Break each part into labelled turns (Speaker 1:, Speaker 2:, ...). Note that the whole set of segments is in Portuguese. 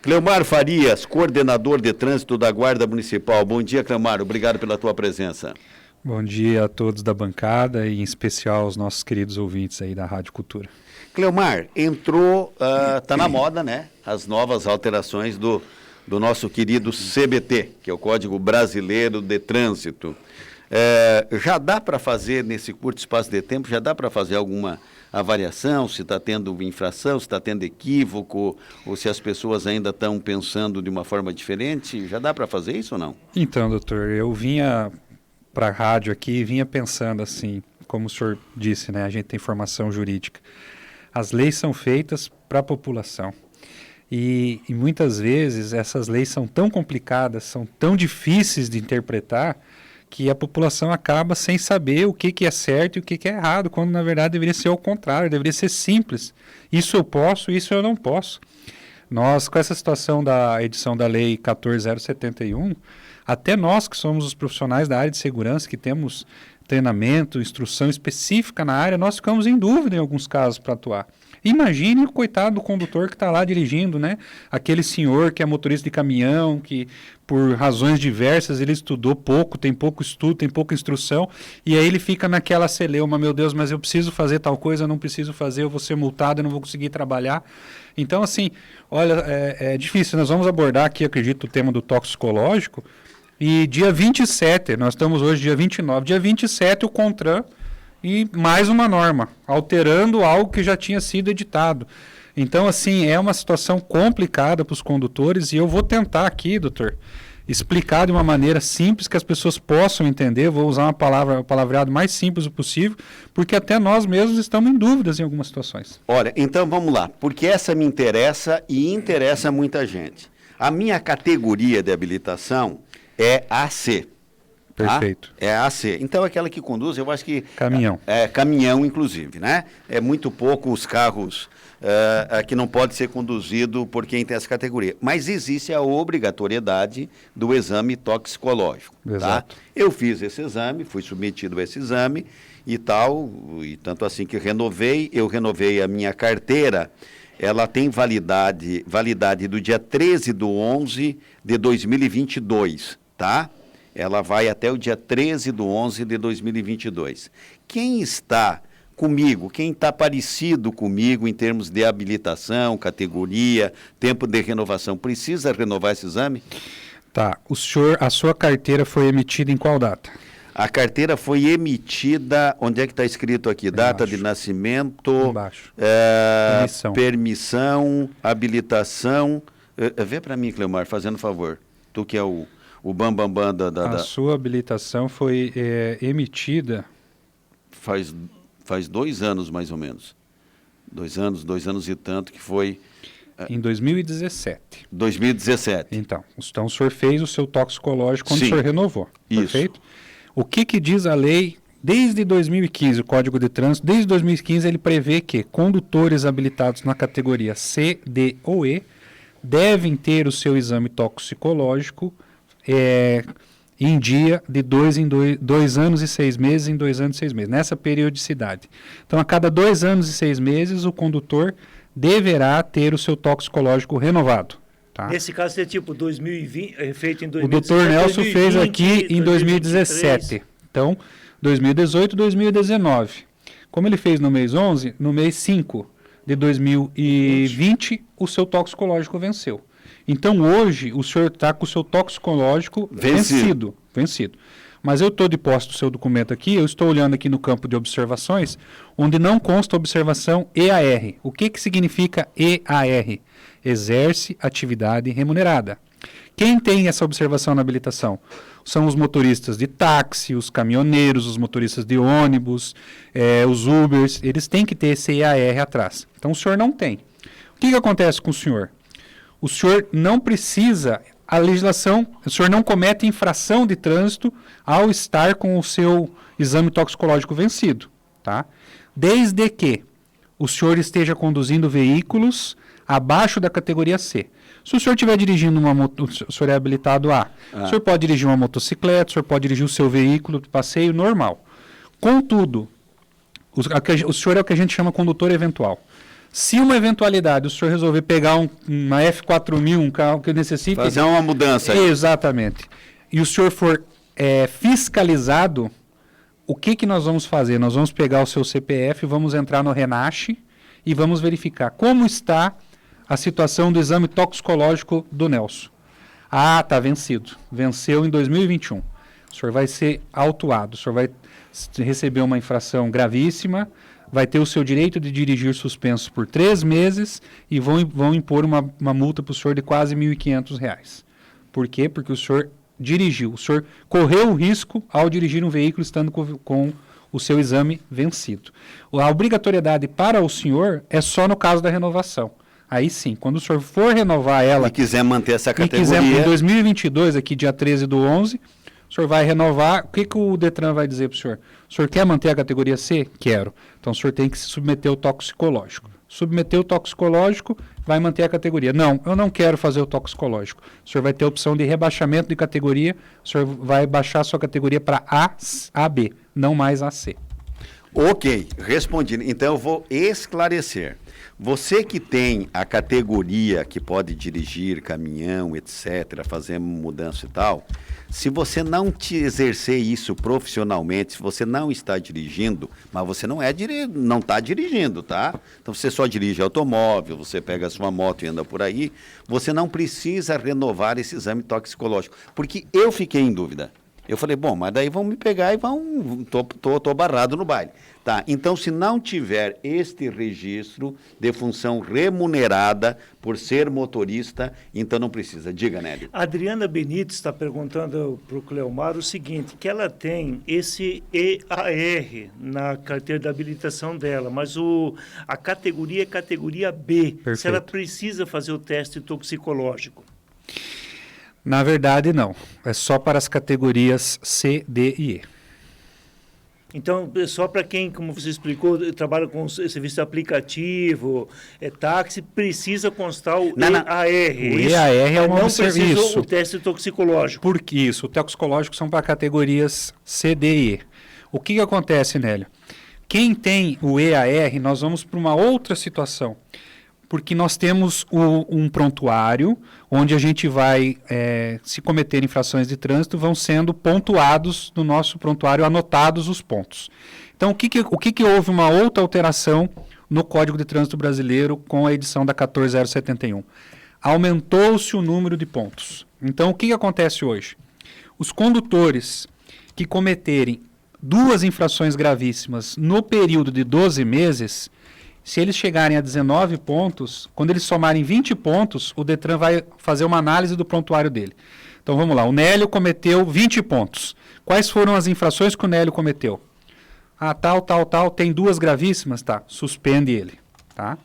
Speaker 1: Cleomar Farias, coordenador de trânsito da Guarda Municipal. Bom dia, Cleomar. Obrigado pela tua presença.
Speaker 2: Bom dia a todos da bancada e em especial aos nossos queridos ouvintes aí da Rádio Cultura.
Speaker 1: Cleomar, tá na moda, né? As novas alterações do nosso querido CBT, que é o Código Brasileiro de Trânsito. Já dá para fazer, nesse curto espaço de tempo, já dá para fazer alguma avaliação, se está tendo infração, se está tendo equívoco, ou se as pessoas ainda estão pensando de uma forma diferente? Já dá para fazer isso ou não?
Speaker 2: Então, doutor, eu vinha para a rádio aqui e vinha pensando assim, como o senhor disse, né? A gente tem formação jurídica. As leis são feitas para a população. E muitas vezes essas leis são tão complicadas, são tão difíceis de interpretar, que a população acaba sem saber o que é certo e o que é errado, quando na verdade deveria ser o contrário, deveria ser simples. Isso eu posso, isso eu não posso. Nós, com essa situação da edição da Lei 14.071, até nós que somos os profissionais da área de segurança, que temos treinamento, instrução específica na área, nós ficamos em dúvida em alguns casos para atuar. Imagine o coitado do condutor que está lá dirigindo, né? Aquele senhor que é motorista de caminhão, que por razões diversas ele estudou pouco, tem pouco estudo, tem pouca instrução, e aí ele fica naquela celeuma, meu Deus, mas eu preciso fazer tal coisa, eu não preciso fazer, eu vou ser multado, eu não vou conseguir trabalhar. Então, assim, olha, é difícil. Nós vamos abordar aqui, acredito, o tema do toxicológico, e dia 27, nós estamos hoje dia 29, dia 27 o CONTRAN e mais uma norma, alterando algo que já tinha sido editado. Então, assim, é uma situação complicada para os condutores e eu vou tentar aqui, doutor, explicar de uma maneira simples que as pessoas possam entender. Vou usar o palavreado mais simples possível, porque até nós mesmos estamos em dúvidas em algumas situações.
Speaker 1: Olha, então vamos lá, porque essa me interessa e interessa muita gente. A minha categoria de habilitação é AC.
Speaker 2: Perfeito.
Speaker 1: É a AC. Então, aquela que conduz, eu acho que...
Speaker 2: Caminhão.
Speaker 1: Caminhão, inclusive, né? É muito pouco os carros que não pode ser conduzido por quem tem essa categoria. Mas existe a obrigatoriedade do exame toxicológico.
Speaker 2: Exato.
Speaker 1: Tá? Eu fiz esse exame, fui submetido a esse exame e tal, e tanto assim que eu renovei a minha carteira. Ela tem validade do dia 13/11 de 2022, tá? Ela vai até o dia 13/11 de 2022. Quem está comigo, quem está parecido comigo em termos de habilitação, categoria, tempo de renovação, precisa renovar esse exame?
Speaker 2: Tá. A sua carteira foi emitida em qual data?
Speaker 1: A carteira foi emitida, onde é que está escrito aqui? Data de nascimento,
Speaker 2: embaixo.
Speaker 1: Permissão, habilitação. Vê para mim, Cleomar, fazendo favor. Tu que é o bambambam
Speaker 2: A sua habilitação foi emitida...
Speaker 1: Faz 2 anos, mais ou menos. 2 anos e tanto, que foi...
Speaker 2: Em 2017.
Speaker 1: 2017.
Speaker 2: Então o senhor fez o seu toxicológico quando
Speaker 1: Sim.
Speaker 2: O senhor renovou,
Speaker 1: Isso.
Speaker 2: Perfeito? O que diz a lei desde 2015, o Código de Trânsito, desde 2015 ele prevê que condutores habilitados na categoria C, D ou E devem ter o seu exame toxicológico em dia de 2 anos e 6 meses em 2 anos e 6 meses, nessa periodicidade. Então, a cada 2 anos e 6 meses, o condutor deverá ter o seu toxicológico renovado. Tá?
Speaker 3: Nesse caso, seria tipo 2020, feito em 2017.
Speaker 2: O doutor Nelson
Speaker 3: 2020,
Speaker 2: fez aqui em 2017.
Speaker 3: 2023.
Speaker 2: Então, 2018, 2019. Como ele fez no mês 11, no mês 5 de 2020, o seu toxicológico venceu. Então, hoje, o senhor está com o seu toxicológico vencido. Mas eu estou de posse do seu documento aqui, eu estou olhando aqui no campo de observações, onde não consta a observação EAR. O que significa EAR? Exerce atividade remunerada. Quem tem essa observação na habilitação? São os motoristas de táxi, os caminhoneiros, os motoristas de ônibus, os Ubers, eles têm que ter esse EAR atrás. Então, o senhor não tem. O que acontece com o senhor? O senhor não precisa, a legislação, o senhor não comete infração de trânsito ao estar com o seu exame toxicológico vencido, tá? Desde que o senhor esteja conduzindo veículos abaixo da categoria C. Se o senhor estiver dirigindo uma moto, o senhor é habilitado A. O senhor pode dirigir uma motocicleta, o senhor pode dirigir o seu veículo de passeio normal. Contudo, o senhor é o que a gente chama condutor eventual. Se uma eventualidade o senhor resolver pegar uma F4000, um carro que necessite...
Speaker 1: Fazer uma mudança aí.
Speaker 2: Exatamente. E o senhor for fiscalizado, o que nós vamos fazer? Nós vamos pegar o seu CPF, vamos entrar no Renache e vamos verificar como está a situação do exame toxicológico do Nelson. Ah, está vencido. Venceu em 2021. O senhor vai ser autuado, o senhor vai receber uma infração gravíssima, vai ter o seu direito de dirigir suspenso por 3 meses e vão impor uma multa para o senhor de quase R$ 1.500. Por quê? Porque o senhor dirigiu, o senhor correu o risco ao dirigir um veículo estando com o seu exame vencido. A obrigatoriedade para o senhor é só no caso da renovação. Aí sim, quando o senhor for renovar ela...
Speaker 1: E quiser manter essa categoria...
Speaker 2: E quiser, em 2022, aqui dia 13/11, o senhor vai renovar, o que o Detran vai dizer para o senhor? O senhor quer manter a categoria C? Quero. Então o senhor tem que se submeter ao toxicológico. Submeter o toxicológico, vai manter a categoria. Não, eu não quero fazer o toxicológico. O senhor vai ter a opção de rebaixamento de categoria, o senhor vai baixar a sua categoria para AB, não mais AC.
Speaker 1: Ok, respondi. Então eu vou esclarecer. Você que tem a categoria que pode dirigir caminhão, etc., fazer mudança e tal, se você não te exercer isso profissionalmente, se você não está dirigindo, mas você não está dirigindo, tá? Então você só dirige automóvel, você pega a sua moto e anda por aí, você não precisa renovar esse exame toxicológico. Porque eu fiquei em dúvida. Eu falei, bom, mas daí vão me pegar e tô barrado no baile. Tá, então se não tiver este registro de função remunerada por ser motorista, então não precisa. Diga, Nélio.
Speaker 3: A Adriana Benítez está perguntando para o Cleomar o seguinte, que ela tem esse EAR na carteira de habilitação dela, mas a categoria é categoria B.
Speaker 2: Perfeito.
Speaker 3: Se ela precisa fazer o teste toxicológico.
Speaker 2: Na verdade, não. É só para as categorias C, D e E.
Speaker 3: Então, só para quem, como você explicou, trabalha com serviço de aplicativo, táxi, precisa constar o EAR.
Speaker 2: O EAR é uma serviço.
Speaker 3: Não o teste toxicológico.
Speaker 2: Por isso, o toxicológico são para categorias C, D e E. O que acontece, Nélio? Quem tem o EAR, nós vamos para uma outra situação. Porque nós temos um prontuário onde a gente vai, se cometer infrações de trânsito, vão sendo pontuados no nosso prontuário, anotados os pontos. Então, o que houve uma outra alteração no Código de Trânsito Brasileiro com a edição da 14071? Aumentou-se o número de pontos. Então, o que acontece hoje? Os condutores que cometerem 2 infrações gravíssimas no período de 12 meses... Se eles chegarem a 19 pontos, quando eles somarem 20 pontos, o Detran vai fazer uma análise do prontuário dele. Então vamos lá, o Nélio cometeu 20 pontos. Quais foram as infrações que o Nélio cometeu? Ah, tal, tem 2 gravíssimas, tá, suspende ele. Tá?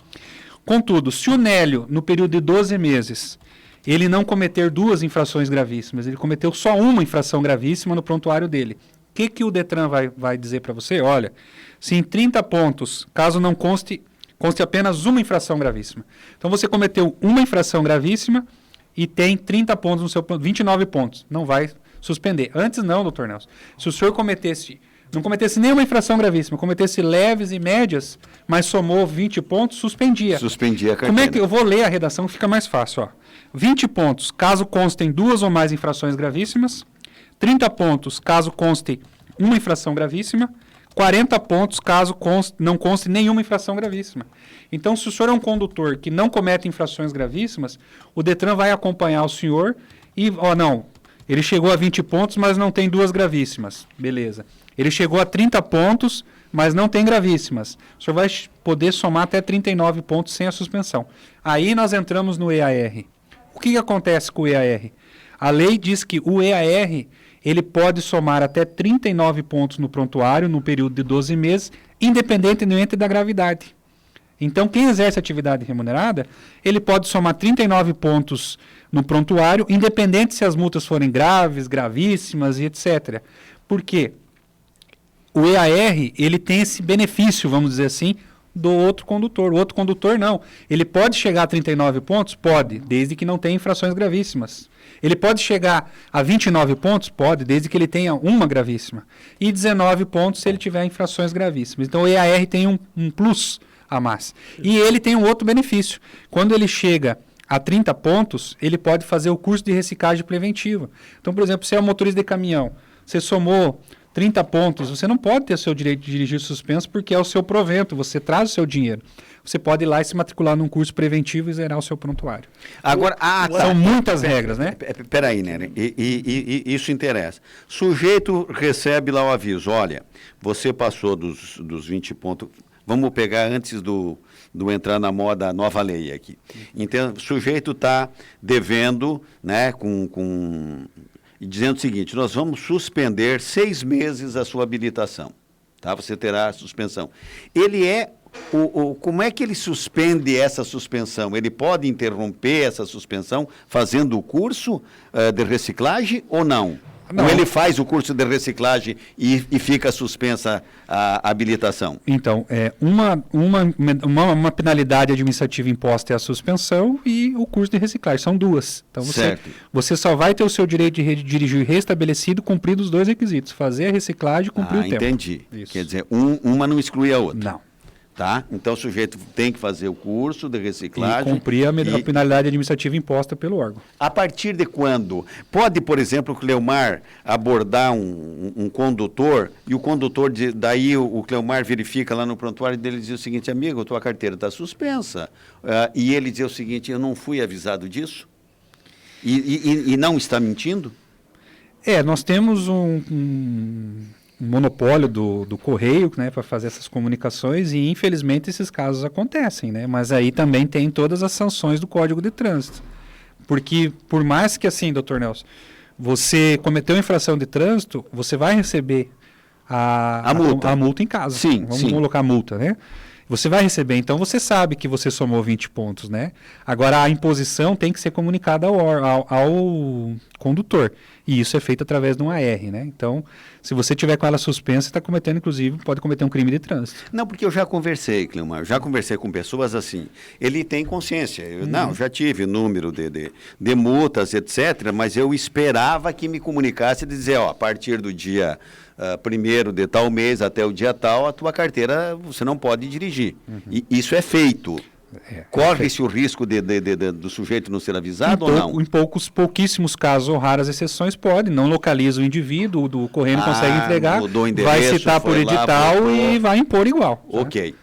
Speaker 2: Contudo, se o Nélio, no período de 12 meses, ele não cometer 2 infrações gravíssimas, ele cometeu só uma infração gravíssima no prontuário dele. O que o Detran vai dizer para você? Olha, se em 30 pontos, caso não conste apenas uma infração gravíssima. Então você cometeu uma infração gravíssima e tem 30 pontos no seu 29 pontos. Não vai suspender. Antes não, doutor Nelson. Se o senhor não cometesse nenhuma infração gravíssima, cometesse leves e médias, mas somou 20 pontos, suspendia.
Speaker 1: Suspendia a carteira.
Speaker 2: Como é que eu vou ler a redação, fica mais fácil, ó. 20 pontos, caso constem 2 ou mais infrações gravíssimas. 30 pontos, caso conste uma infração gravíssima. 40 pontos, caso não conste nenhuma infração gravíssima. Então, se o senhor é um condutor que não comete infrações gravíssimas, o Detran vai acompanhar o senhor e, não, ele chegou a 20 pontos, mas não tem 2 gravíssimas. Beleza. Ele chegou a 30 pontos, mas não tem gravíssimas. O senhor vai poder somar até 39 pontos sem a suspensão. Aí nós entramos no EAR. O que acontece com o EAR? A lei diz que o EAR... ele pode somar até 39 pontos no prontuário no período de 12 meses, independentemente da gravidade. Então, quem exerce atividade remunerada, ele pode somar 39 pontos no prontuário, independente se as multas forem graves, gravíssimas e etc. Por quê? O EAR, ele tem esse benefício, vamos dizer assim, do outro condutor. O outro condutor não. Ele pode chegar a 39 pontos? Pode, desde que não tenha infrações gravíssimas. Ele pode chegar a 29 pontos? Pode, desde que ele tenha uma gravíssima. E 19 pontos se ele tiver infrações gravíssimas. Então o EAR tem um plus a mais. E ele tem um outro benefício. Quando ele chega a 30 pontos, ele pode fazer o curso de reciclagem preventiva. Então, por exemplo, você é um motorista de caminhão, você somou 30 pontos, você não pode ter o seu direito de dirigir suspenso porque é o seu provento, você traz o seu dinheiro. Você pode ir lá e se matricular num curso preventivo e zerar o seu prontuário.
Speaker 1: Agora,
Speaker 2: São muitas regras, né?
Speaker 1: Peraí, né? Isso interessa. Sujeito recebe lá o aviso, olha, você passou dos 20 pontos, vamos pegar antes do entrar na moda, a nova lei aqui. Então, o sujeito está devendo, né, dizendo o seguinte, nós vamos suspender 6 meses a sua habilitação, tá? Você terá a suspensão. Ele como é que ele suspende essa suspensão? Ele pode interromper essa suspensão fazendo o curso de reciclagem ou não? Não. Ou ele faz o curso de reciclagem e fica suspensa a habilitação? Então,
Speaker 2: uma penalidade administrativa imposta é a suspensão e o curso de reciclagem. São duas. Então, você só vai ter o seu direito de dirigir restabelecido cumprindo os 2 requisitos. Fazer a reciclagem e cumprir o tempo.
Speaker 1: Entendi. Isso. Quer dizer, uma não exclui a outra.
Speaker 2: Não.
Speaker 1: Tá? Então o sujeito tem que fazer o curso de reciclagem.
Speaker 2: E cumprir a penalidade administrativa imposta pelo órgão.
Speaker 1: A partir de quando? Pode, por exemplo, o Cleomar abordar um condutor e o condutor, daí o Cleomar verifica lá no prontuário dele e diz o seguinte, amigo, tua carteira está suspensa. E ele diz o seguinte, eu não fui avisado disso? E não está mentindo?
Speaker 2: Nós temos um monopólio do correio, né, para fazer essas comunicações e infelizmente esses casos acontecem, né, mas aí também tem todas as sanções do Código de Trânsito, porque por mais que assim, doutor Nelson, você cometeu infração de trânsito, você vai receber a multa em casa.
Speaker 1: Sim,
Speaker 2: Vamos colocar a multa, né? Você vai receber, então você sabe que você somou 20 pontos, né? Agora, a imposição tem que ser comunicada ao condutor. E isso é feito através de um AR, né? Então, se você tiver com ela suspensa, você está cometendo, inclusive, pode cometer um crime de trânsito.
Speaker 1: Não, porque eu já conversei, Cleomar, com pessoas assim, ele tem consciência. Não, já tive número de multas, etc., mas eu esperava que me comunicasse e dizer, a partir do dia 1º de tal mês até o dia tal, a tua carteira você não pode dirigir. E isso é feito. Corre-se o risco do sujeito não ser avisado ou não?
Speaker 2: Em pouquíssimos casos ou raras exceções pode, não localiza o indivíduo, o correio não consegue entregar, vai citar por edital e vai impor igual.
Speaker 1: Ok.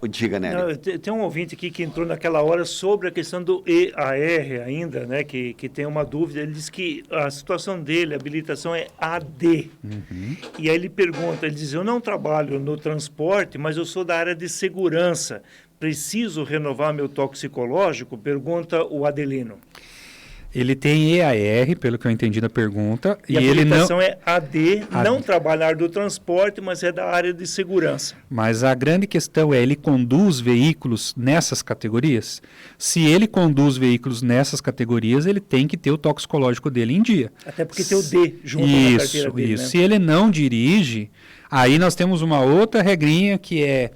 Speaker 1: Diga, Nery.
Speaker 3: Tem um ouvinte aqui que entrou naquela hora sobre a questão do EAR ainda, né, que tem uma dúvida. Ele diz que a situação dele, a habilitação é AD. E aí ele pergunta, ele diz, eu não trabalho no transporte, mas eu sou da área de segurança. Preciso renovar meu toxicológico? Pergunta o Adelino.
Speaker 2: Ele tem EAR, pelo que eu entendi da pergunta.
Speaker 3: E a habilitação é AD, não trabalhar do transporte, mas é da área de segurança.
Speaker 2: Mas a grande questão é, ele conduz veículos nessas categorias? Se ele conduz veículos nessas categorias, ele tem que ter o toxicológico dele em dia.
Speaker 3: Até porque tem o D junto na carteira dele,
Speaker 2: Isso.
Speaker 3: Né?
Speaker 2: Se ele não dirige, aí nós temos uma outra regrinha que é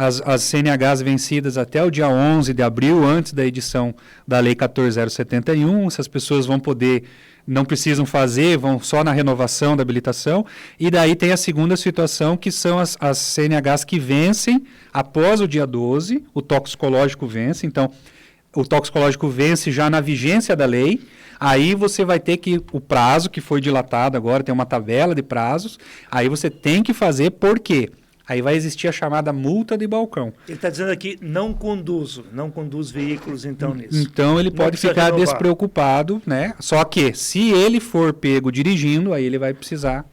Speaker 2: as CNHs vencidas até o dia 11 de abril, antes da edição da Lei 14.071, essas pessoas vão poder, não precisam fazer, vão só na renovação da habilitação, e daí tem a segunda situação, que são as CNHs que vencem após o dia 12, o toxicológico vence, então o toxicológico vence já na vigência da lei, aí você vai ter que, o prazo que foi dilatado agora, tem uma tabela de prazos, aí você tem que fazer, por quê? Aí vai existir a chamada multa de balcão.
Speaker 3: Ele está dizendo aqui, não conduz veículos, então, nisso.
Speaker 2: Então, ele pode ficar despreocupado, né? Só que, se ele for pego dirigindo, aí ele vai precisar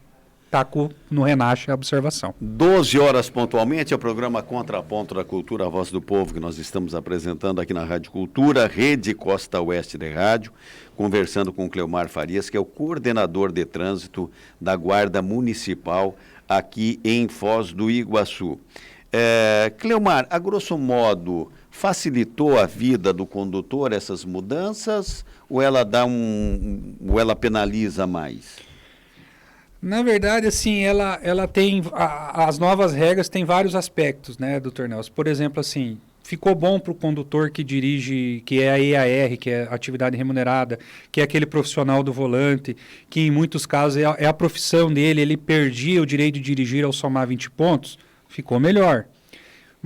Speaker 2: estar no Renache a observação.
Speaker 1: 12 horas pontualmente, é o programa Contraponto da Cultura, a Voz do Povo, que nós estamos apresentando aqui na Rádio Cultura, Rede Costa Oeste de Rádio, conversando com o Cleomar Farias, que é o coordenador de trânsito da Guarda Municipal aqui em Foz do Iguaçu. Cleomar, a grosso modo, facilitou a vida do condutor essas mudanças ou ela ou ela penaliza mais?
Speaker 2: Na verdade, assim, ela tem as novas regras têm vários aspectos, né, doutor Nelson? Por exemplo, assim, ficou bom para o condutor que dirige, que é a EAR, que é a atividade remunerada, que é aquele profissional do volante, que em muitos casos é a profissão dele, ele perdia o direito de dirigir ao somar 20 pontos, ficou melhor.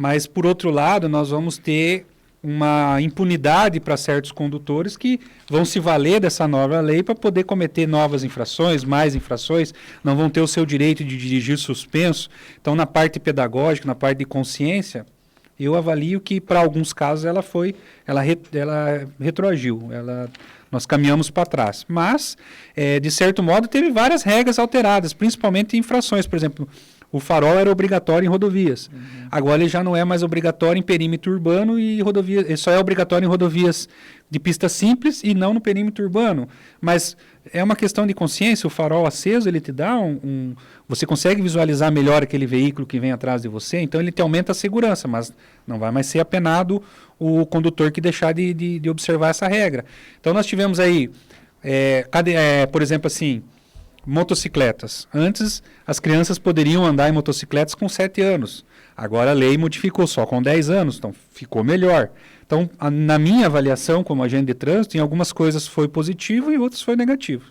Speaker 2: Mas, por outro lado, nós vamos ter uma impunidade para certos condutores que vão se valer dessa nova lei para poder cometer novas infrações, mais infrações, não vão ter o seu direito de dirigir suspenso. Então, na parte pedagógica, na parte de consciência, eu avalio que, para alguns casos, ela retroagiu, nós caminhamos para trás. Mas, de certo modo, teve várias regras alteradas, principalmente infrações. Por exemplo, o farol era obrigatório em rodovias. Agora ele já não é mais obrigatório em perímetro urbano e rodovias. Ele só é obrigatório em rodovias de pista simples e não no perímetro urbano. Mas é uma questão de consciência. O farol aceso, ele te dá você consegue visualizar melhor aquele veículo que vem atrás de você, então ele te aumenta a segurança, mas não vai mais ser apenado o condutor que deixar de observar essa regra. Então nós tivemos aí, por exemplo, assim, motocicletas. Antes, as crianças poderiam andar em motocicletas com 7 anos. Agora a lei modificou só com 10 anos, então ficou melhor. Então, na minha avaliação como agente de trânsito, em algumas coisas foi positivo e outras foi negativo.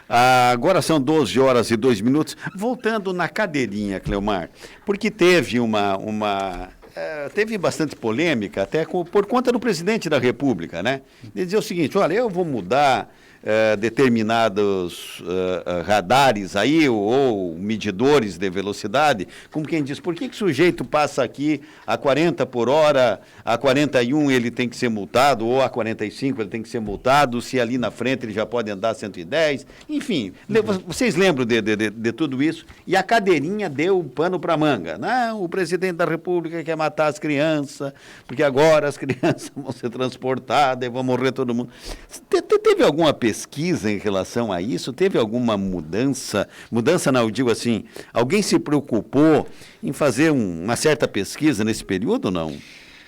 Speaker 1: Agora são 12 horas e 2 minutos. Voltando na cadeirinha, Cleomar, porque teve teve bastante polêmica, até por conta do presidente da República, né? Ele dizia o seguinte: olha, eu vou mudar determinados radares aí, ou medidores de velocidade, como quem diz, por que o sujeito passa aqui a 40 por hora, a 41 ele tem que ser multado, ou a 45 ele tem que ser multado, se ali na frente ele já pode andar 110, enfim, vocês lembram de tudo isso? E a cadeirinha deu pano para manga. Não, o presidente da República quer matar as crianças, porque agora as crianças vão ser transportadas e vão morrer todo mundo. Teve alguma pesquisa em relação a isso? Teve alguma mudança? Mudança não, eu digo assim, alguém se preocupou em fazer uma certa pesquisa nesse período ou não?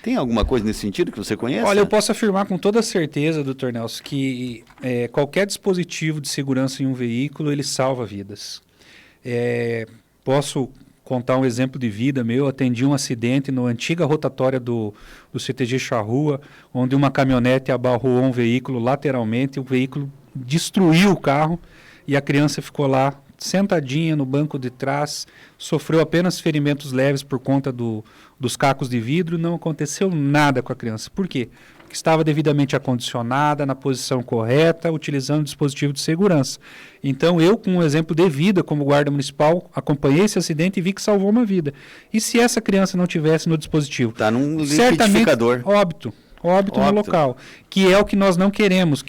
Speaker 1: Tem alguma coisa nesse sentido que você conhece?
Speaker 2: Olha, eu posso afirmar com toda certeza, doutor Nelson, que qualquer dispositivo de segurança em um veículo, ele salva vidas. Posso contar um exemplo de vida meu. Atendi um acidente na antiga rotatória do CTG Charrua, onde uma caminhonete abarrou um veículo lateralmente, o veículo destruiu o carro e a criança ficou lá sentadinha no banco de trás, sofreu apenas ferimentos leves por conta dos cacos de vidro, não aconteceu nada com a criança. Por quê? Porque estava devidamente acondicionada, na posição correta, utilizando o dispositivo de segurança. Então eu, com um exemplo de vida como guarda municipal, acompanhei esse acidente e vi que salvou uma vida. E se essa criança não tivesse no dispositivo?
Speaker 1: Está num liquidificador.
Speaker 2: Óbito no local, que é o que nós não queremos,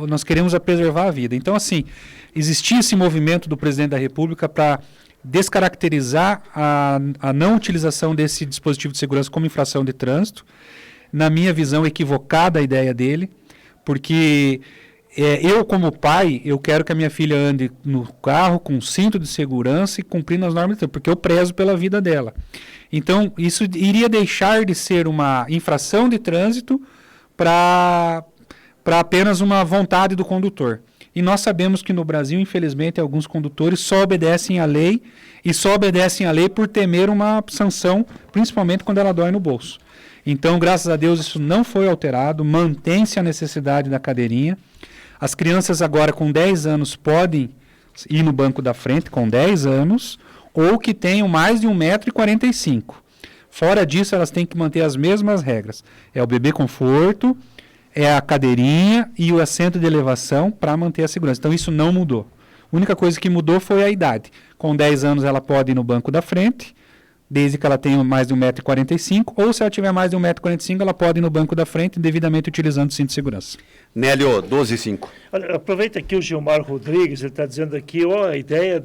Speaker 2: nós queremos preservar a vida. Então, assim, existia esse movimento do presidente da República para descaracterizar a não utilização desse dispositivo de segurança como infração de trânsito. Na minha visão, equivocada a ideia dele, porque eu, como pai, eu quero que a minha filha ande no carro com cinto de segurança e cumprindo as normas de trânsito, porque eu prezo pela vida dela. Então, isso iria deixar de ser uma infração de trânsito para apenas uma vontade do condutor. E nós sabemos que no Brasil, infelizmente, alguns condutores só obedecem à lei e só obedecem à lei por temer uma sanção, principalmente quando ela dói no bolso. Então, graças a Deus, isso não foi alterado, mantém-se a necessidade da cadeirinha. As crianças agora com 10 anos podem ir no banco da frente, com 10 anos, ou que tenham mais de 1,45 m. Fora disso, elas têm que manter as mesmas regras. É o bebê conforto, é a cadeirinha e o assento de elevação para manter a segurança. Então, isso não mudou. A única coisa que mudou foi a idade. Com 10 anos, ela pode ir no banco da frente, desde que ela tenha mais de 1,45 m, ou se ela tiver mais de 1,45 m, ela pode ir no banco da frente, devidamente utilizando o cinto de segurança.
Speaker 1: Nélio, 12h05.
Speaker 3: Aproveita aqui o Gilmar Rodrigues, ele está dizendo aqui, a ideia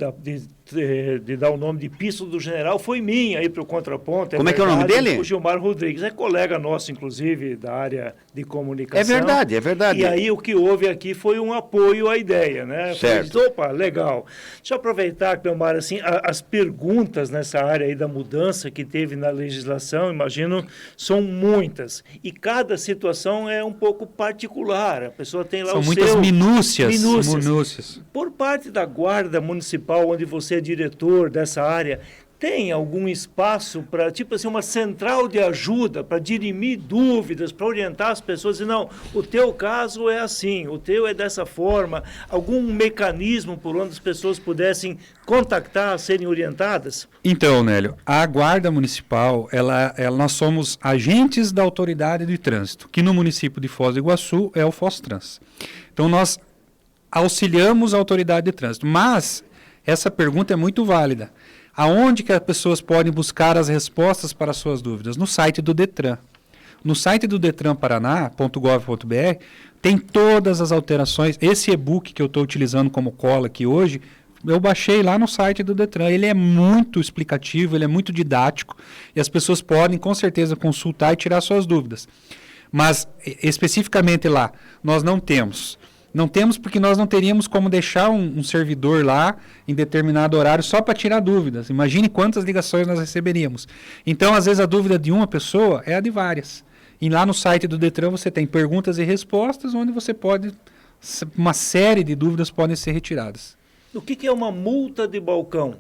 Speaker 3: de dar o nome de Pista do General foi minha aí para o contraponto.
Speaker 1: Como é que é o nome dele?
Speaker 3: O Gilmar Rodrigues, é colega nosso, inclusive, da área de comunicação.
Speaker 1: É verdade, é verdade.
Speaker 3: E aí o que houve aqui foi um apoio à ideia, né?
Speaker 1: Certo.
Speaker 3: Opa, legal. Deixa eu aproveitar, Cleomar, assim, as perguntas nessa área aí da mudança que teve na legislação, imagino, são muitas. E cada situação é um pouco particular. A pessoa tem lá
Speaker 2: São muitas minúcias.
Speaker 3: Por parte da Guarda Municipal, onde você é diretor dessa área, tem algum espaço para, tipo assim, uma central de ajuda para dirimir dúvidas, para orientar as pessoas? E não, o teu caso é assim, o teu é dessa forma. Algum mecanismo por onde as pessoas pudessem contactar, serem orientadas?
Speaker 2: Então, Nélio, a Guarda Municipal, nós somos agentes da Autoridade de Trânsito, que no município de Foz do Iguaçu é o Fostrans. Então, nós auxiliamos a Autoridade de Trânsito, mas essa pergunta é muito válida. Aonde que as pessoas podem buscar as respostas para as suas dúvidas? No site do Detran. No site do detranparaná.gov.br tem todas as alterações. Esse e-book que eu estou utilizando como cola aqui hoje, eu baixei lá no site do Detran. Ele é muito explicativo, ele é muito didático e as pessoas podem com certeza consultar e tirar suas dúvidas. Mas especificamente lá, nós não temos. Não temos porque nós não teríamos como deixar um servidor lá em determinado horário só para tirar dúvidas. Imagine quantas ligações nós receberíamos. Então, às vezes, a dúvida de uma pessoa é a de várias. E lá no site do Detran você tem perguntas e respostas, onde você pode, uma série de dúvidas podem ser retiradas.
Speaker 3: O que é uma multa de balcão?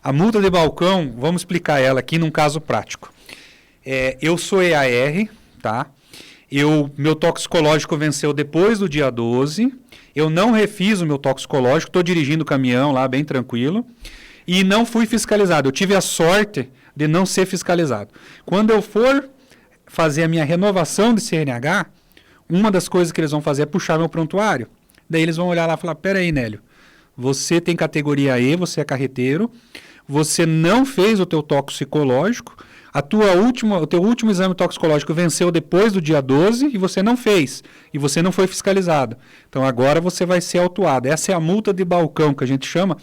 Speaker 2: A multa de balcão, vamos explicar ela aqui num caso prático. Eu sou EAR, tá? Meu toxicológico venceu depois do dia 12, eu não refiz o meu toxicológico, estou dirigindo o caminhão lá bem tranquilo e não fui fiscalizado. Eu tive a sorte de não ser fiscalizado. Quando eu for fazer a minha renovação de CNH, uma das coisas que eles vão fazer é puxar meu prontuário. Daí eles vão olhar lá e falar, peraí, Nélio, você tem categoria E, você é carreteiro, você não fez o teu toxicológico, o teu último exame toxicológico venceu depois do dia 12 e você não fez. E você não foi fiscalizado. Então agora você vai ser autuado. Essa é a multa de balcão que a gente chama,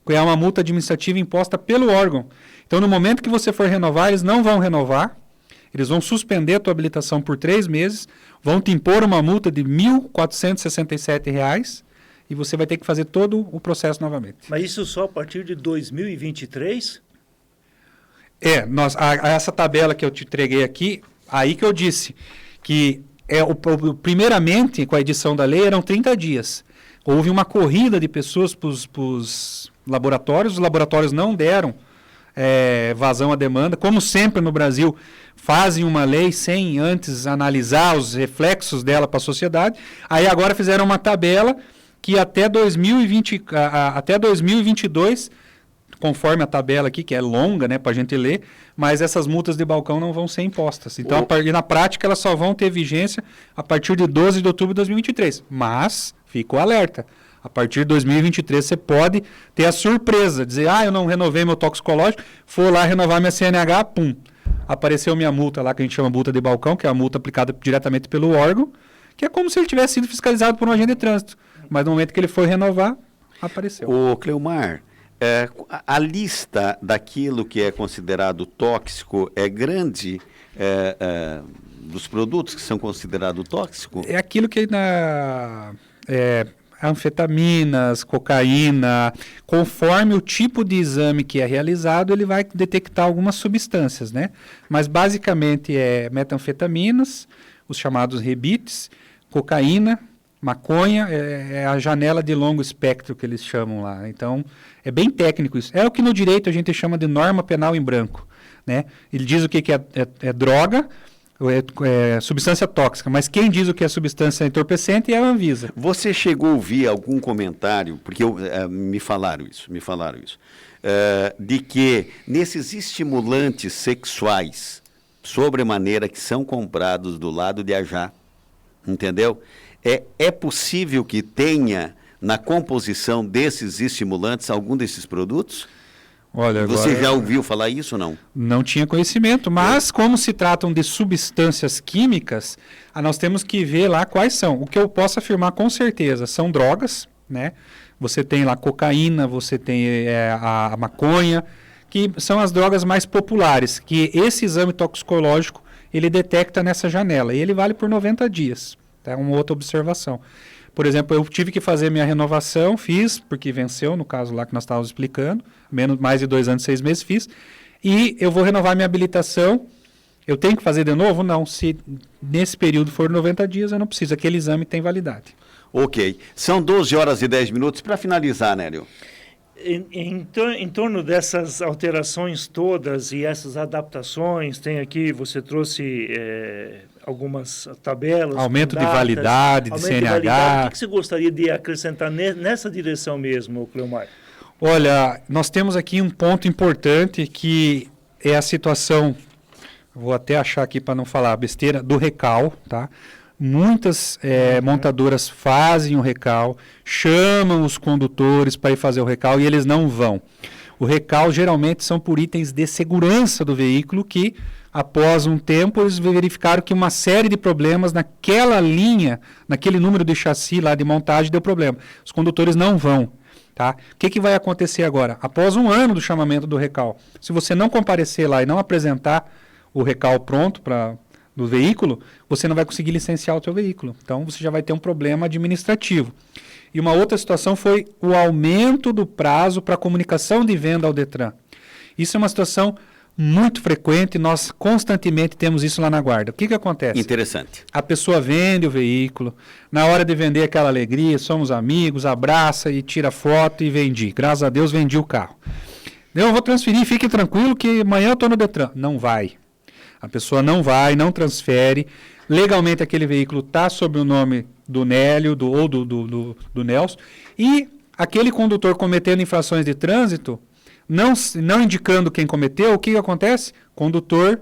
Speaker 2: que é uma multa administrativa imposta pelo órgão. Então no momento que você for renovar, eles não vão renovar. Eles vão suspender a tua habilitação por 3 meses, vão te impor uma multa de R$ 1.467 e você vai ter que fazer todo o processo novamente.
Speaker 3: Mas isso só a partir de 2023?
Speaker 2: Essa tabela que eu te entreguei aqui, aí que eu disse que primeiramente, com a edição da lei, eram 30 dias. Houve uma corrida de pessoas para os laboratórios não deram vazão à demanda. Como sempre no Brasil, fazem uma lei sem antes analisar os reflexos dela para a sociedade. Aí agora fizeram uma tabela que até 2022... conforme a tabela aqui, que é longa, né, para a gente ler, mas essas multas de balcão não vão ser impostas. Então, na prática, elas só vão ter vigência a partir de 12 de outubro de 2023. Mas, fica o alerta, a partir de 2023 você pode ter a surpresa, dizer, eu não renovei meu toxicológico, for lá renovar minha CNH, pum, apareceu minha multa lá, que a gente chama multa de balcão, que é a multa aplicada diretamente pelo órgão, que é como se ele tivesse sido fiscalizado por um agente de trânsito. Mas no momento que ele foi renovar, apareceu.
Speaker 1: Ô, Cleomar, a lista daquilo que é considerado tóxico é grande, dos produtos que são considerados tóxicos?
Speaker 2: É aquilo que anfetaminas, cocaína, conforme o tipo de exame que é realizado, ele vai detectar algumas substâncias, né? Mas basicamente é metanfetaminas, os chamados rebites, cocaína, maconha, é a janela de longo espectro que eles chamam lá. Então, é bem técnico isso. É o que no direito a gente chama de norma penal em branco, né? Ele diz o que é droga, substância tóxica, mas quem diz o que é substância entorpecente é a Anvisa.
Speaker 1: Você chegou a ouvir algum comentário, porque me falaram isso, de que nesses estimulantes sexuais, sobremaneira, que são comprados do lado de Ajá, entendeu? É possível que tenha na composição desses estimulantes algum desses produtos?
Speaker 2: Olha,
Speaker 1: você já ouviu falar isso ou não?
Speaker 2: Não tinha conhecimento, mas como se tratam de substâncias químicas, nós temos que ver lá quais são. O que eu posso afirmar com certeza são drogas, né? Você tem lá cocaína, você tem a maconha, que são as drogas mais populares, que esse exame toxicológico ele detecta nessa janela e ele vale por 90 dias. É uma outra observação. Por exemplo, eu tive que fazer minha renovação, fiz, porque venceu, no caso lá que nós estávamos explicando, mais de 2 anos e 6 meses fiz, e eu vou renovar minha habilitação. Eu tenho que fazer de novo? Não. Se nesse período for 90 dias, eu não preciso. Aquele exame tem validade.
Speaker 1: Ok. São 12 horas e 10 minutos. Para finalizar, Nélio.
Speaker 3: Em torno dessas alterações todas e essas adaptações, tem aqui, você trouxe algumas tabelas.
Speaker 2: Aumento de
Speaker 3: datas,
Speaker 2: validade, de CNH.
Speaker 3: O que você gostaria de acrescentar nessa direção mesmo, Cleomar?
Speaker 2: Olha, nós temos aqui um ponto importante que é a situação, vou até achar aqui para não falar besteira, do recal, tá? Muitas montadoras fazem o recal, chamam os condutores para ir fazer o recal e eles não vão. O recal geralmente são por itens de segurança do veículo que, após um tempo, eles verificaram que uma série de problemas naquela linha, naquele número de chassi lá de montagem deu problema. Os condutores não vão. Tá? O que vai acontecer agora? Após um ano do chamamento do recal, se você não comparecer lá e não apresentar o recal pronto do veículo, você não vai conseguir licenciar o seu veículo. Então, você já vai ter um problema administrativo. E uma outra situação foi o aumento do prazo para comunicação de venda ao Detran. Isso é uma situação muito frequente, nós constantemente temos isso lá na guarda. O que acontece?
Speaker 1: Interessante.
Speaker 2: A pessoa vende o veículo, na hora de vender aquela alegria, somos amigos, abraça e tira foto e vendi. Graças a Deus vendi o carro. Eu vou transferir, fique tranquilo que amanhã eu estou no Detran. Não vai. A pessoa não vai, não transfere. Legalmente aquele veículo está sob o nome do Nélio ou do Nelson. E aquele condutor cometendo infrações de trânsito, não indicando quem cometeu, o que acontece? Condutor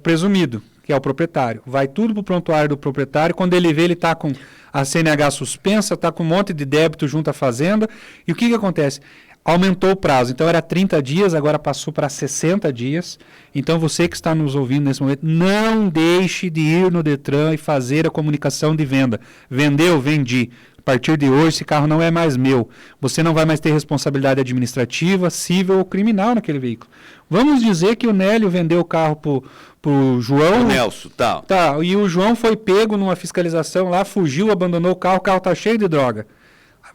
Speaker 2: presumido, que é o proprietário. Vai tudo para o prontuário do proprietário. Quando ele vê, ele está com a CNH suspensa, está com um monte de débito junto à fazenda. E o que acontece? Aumentou o prazo, então era 30 dias, agora passou para 60 dias. Então você que está nos ouvindo nesse momento, não deixe de ir no Detran e fazer a comunicação de venda. Vendeu? Vendi. A partir de hoje esse carro não é mais meu. Você não vai mais ter responsabilidade administrativa, civil ou criminal naquele veículo. Vamos dizer que o Nélio vendeu o carro para o João.
Speaker 1: O Nelson, tal.
Speaker 2: Tá, e o João foi pego numa fiscalização lá, fugiu, abandonou o carro está cheio de droga.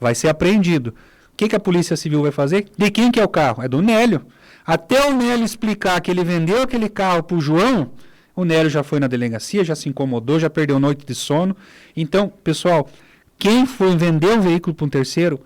Speaker 2: Vai ser apreendido. O que a Polícia Civil vai fazer? De quem que é o carro? É do Nélio. Até o Nélio explicar que ele vendeu aquele carro para o João, o Nélio já foi na delegacia, já se incomodou, já perdeu noite de sono. Então, pessoal, quem for vender um veículo para um terceiro,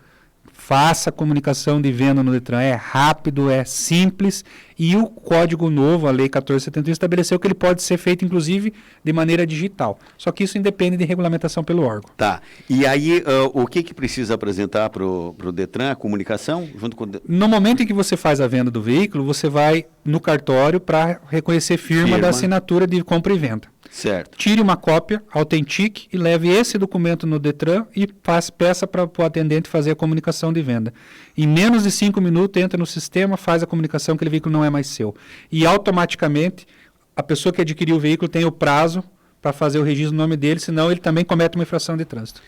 Speaker 2: faça a comunicação de venda no Detran. É rápido, é simples e o código novo, a Lei 1471, estabeleceu que ele pode ser feito, inclusive, de maneira digital. Só que isso independe de regulamentação pelo órgão.
Speaker 1: Tá. E aí, o que precisa apresentar para o Detran? A comunicação? Junto com
Speaker 2: No momento em que você faz a venda do veículo, você vai no cartório para reconhecer firma da assinatura de compra e venda.
Speaker 1: Certo.
Speaker 2: Tire uma cópia, autentique e leve esse documento no Detran e peça para o atendente fazer a comunicação de venda. Em menos de 5 minutos, entra no sistema, faz a comunicação que aquele veículo não é mais seu. E automaticamente, a pessoa que adquiriu o veículo tem o prazo para fazer o registro no nome dele, senão ele também comete uma infração de trânsito.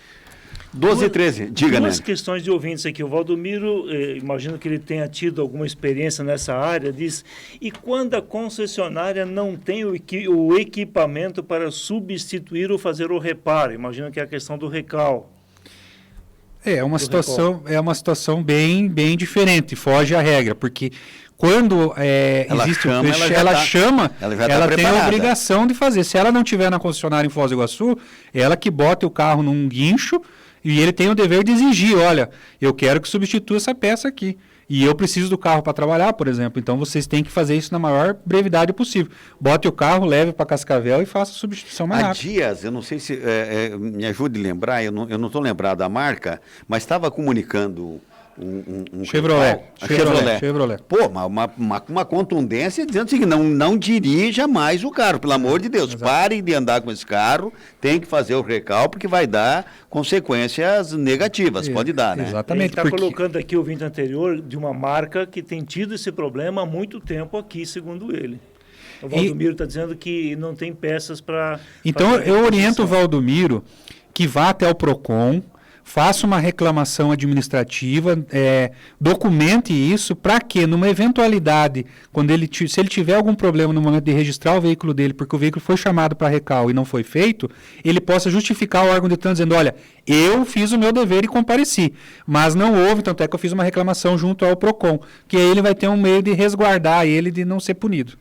Speaker 1: 12 e 13, diga, né?
Speaker 3: Duas questões de ouvintes aqui. O Valdomiro, imagino que ele tenha tido alguma experiência nessa área, diz, e quando a concessionária não tem o equipamento para substituir ou fazer o reparo? Imagino que é a questão do recal.
Speaker 2: É uma situação bem diferente, foge à regra, porque quando existe ela tem a obrigação de fazer. Se ela não tiver na concessionária em Foz do Iguaçu, ela que bota o carro num guincho e ele tem o dever de exigir, olha, eu quero que substitua essa peça aqui. E eu preciso do carro para trabalhar, por exemplo. Então, vocês têm que fazer isso na maior brevidade possível. Bote o carro, leve para Cascavel e faça a substituição mais rápido.
Speaker 1: Há dias, eu não sei se me ajude a lembrar, eu não estou lembrado da marca, mas estava comunicando um
Speaker 2: Chevrolet.
Speaker 1: Pô, uma contundência dizendo assim, não dirija mais o carro, pelo amor de Deus.
Speaker 2: Exato.
Speaker 1: Pare de andar com esse carro, tem que fazer o recal, porque vai dar consequências negativas, pode dar, né?
Speaker 2: Exatamente.
Speaker 3: Ele está colocando aqui o vídeo anterior de uma marca que tem tido esse problema há muito tempo aqui, segundo ele. O Valdomiro está dizendo que não tem peças para...
Speaker 2: Então, eu oriento o Valdomiro que vá até o PROCON, faça uma reclamação administrativa, documente isso, para que, numa eventualidade, se ele tiver algum problema no momento de registrar o veículo dele, porque o veículo foi chamado para recal e não foi feito, ele possa justificar o órgão de trânsito dizendo, olha, eu fiz o meu dever e compareci, mas não houve, tanto é que eu fiz uma reclamação junto ao PROCON, que aí ele vai ter um meio de resguardar ele de não ser punido.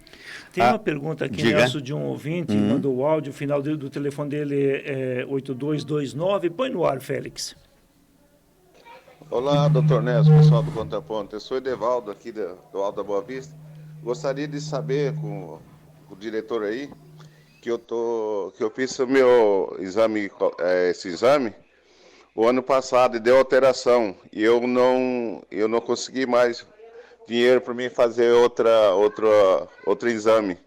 Speaker 3: Tem uma pergunta aqui, Nelson, de um ouvinte, mandou o áudio, o final do telefone dele é 8229. Põe no ar, Félix.
Speaker 4: Olá, doutor Nelson, pessoal do Contraponto. Eu sou Edevaldo, aqui do Alto da Boa Vista. Gostaria de saber com o diretor aí que eu fiz o meu exame, esse exame, o ano passado e deu alteração. E eu não consegui mais dinheiro para mim fazer outro exame.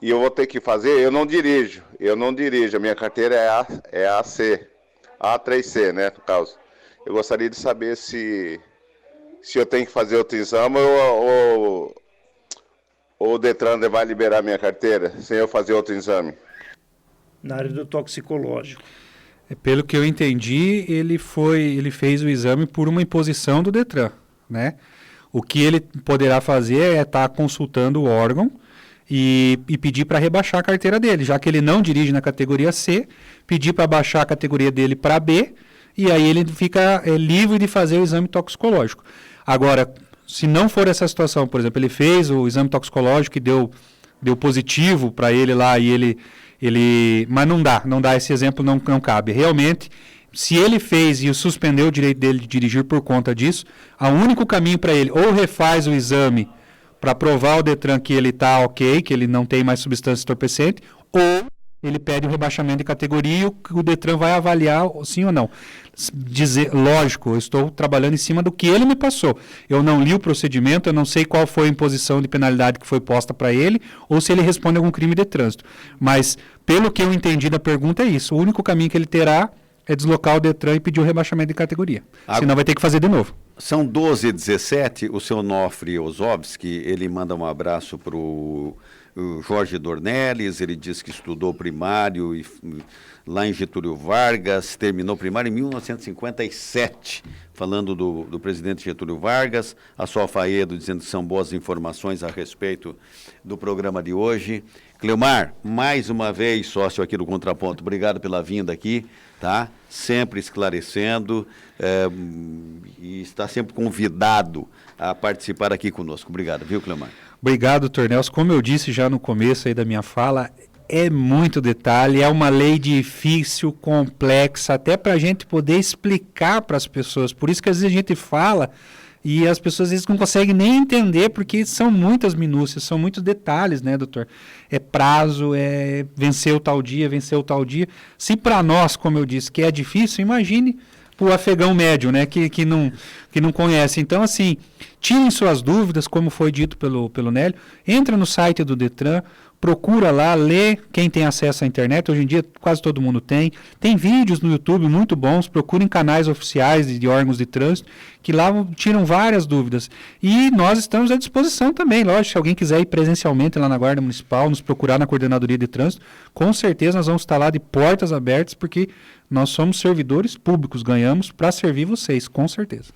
Speaker 4: E eu vou ter que fazer, eu não dirijo, a minha carteira é AC, A3C, né, no caso. Eu gostaria de saber se eu tenho que fazer outro exame ou o Detran vai liberar minha carteira sem eu fazer outro exame.
Speaker 3: Na área do toxicológico.
Speaker 2: Pelo que eu entendi, ele fez o exame por uma imposição do Detran, né? O que ele poderá fazer é estar consultando o órgão e pedir para rebaixar a carteira dele, já que ele não dirige na categoria C, pedir para baixar a categoria dele para B, e aí ele fica livre de fazer o exame toxicológico. Agora, se não for essa situação, por exemplo, ele fez o exame toxicológico e deu positivo para ele lá, e mas não dá, esse exemplo não cabe. Realmente, se ele fez e suspendeu o direito dele de dirigir por conta disso, o único caminho para ele, ou refaz o exame para provar ao Detran que ele está ok, que ele não tem mais substância entorpecente, ou ele pede o rebaixamento de categoria e o Detran vai avaliar sim ou não. Lógico, eu estou trabalhando em cima do que ele me passou. Eu não li o procedimento, eu não sei qual foi a imposição de penalidade que foi posta para ele, ou se ele responde a algum crime de trânsito. Mas, pelo que eu entendi da pergunta, é isso. O único caminho que ele terá é deslocar o Detran e pedir o rebaixamento de categoria. Senão vai ter que fazer de novo.
Speaker 1: São 12h17, o seu Nofre Ozovski, ele manda um abraço para o Jorge Dornelles, ele diz que estudou primário lá em Getúlio Vargas, terminou primário em 1957, falando do presidente Getúlio Vargas, a Sol Faedo dizendo que são boas informações a respeito do programa de hoje. Cleomar, mais uma vez, sócio aqui do Contraponto, obrigado pela vinda aqui, tá? Sempre esclarecendo e está sempre convidado a participar aqui conosco. Obrigado, viu, Cleomar?
Speaker 2: Obrigado, doutor Nelson. Como eu disse já no começo aí da minha fala, é muito detalhe, é uma lei difícil, complexa, até para a gente poder explicar para as pessoas. Por isso que às vezes a gente fala e as pessoas às vezes não conseguem nem entender, porque são muitas minúcias, são muitos detalhes, né, doutor? É prazo, é venceu tal dia, venceu tal dia. Se para nós, como eu disse, que é difícil, imagine para o afegão médio, né, que não conhece. Então, assim, tirem suas dúvidas, como foi dito pelo Nélio, entra no site do Detran, procura lá, lê, quem tem acesso à internet, hoje em dia quase todo mundo tem vídeos no YouTube muito bons, procurem canais oficiais de órgãos de trânsito, que lá tiram várias dúvidas. E nós estamos à disposição também, lógico, se alguém quiser ir presencialmente lá na Guarda Municipal, nos procurar na Coordenadoria de Trânsito, com certeza nós vamos estar lá de portas abertas, porque nós somos servidores públicos, ganhamos para servir vocês, com certeza.